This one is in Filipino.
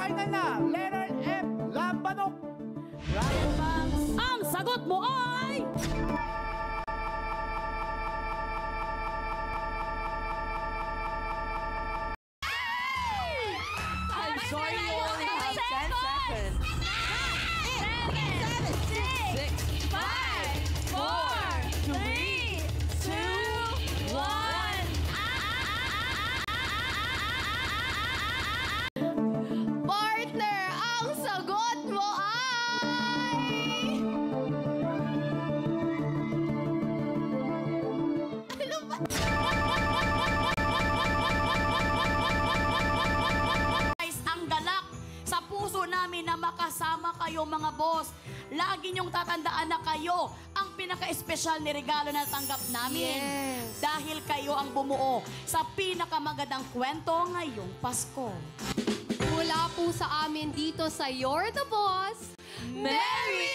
final na, letter F, lambanok. Ryan Banks. Ang sagot mo ay... I'm sorry, you only have 10 seconds. 7, 6, 5, 4, 3, 2, 1. Partner, ang sagot mo ay... Ano ba? Guys, ang galak sa puso namin na makasama kayo mga boss. Lagi niyong tatandaan na kayo ang pinaka-espesyal ni regalo na tanggap namin. Yes. Dahil kayo ang bumuo sa pinakamagandang kwento ngayong Pasko. Mula po sa amin dito sa You're the Boss, Merry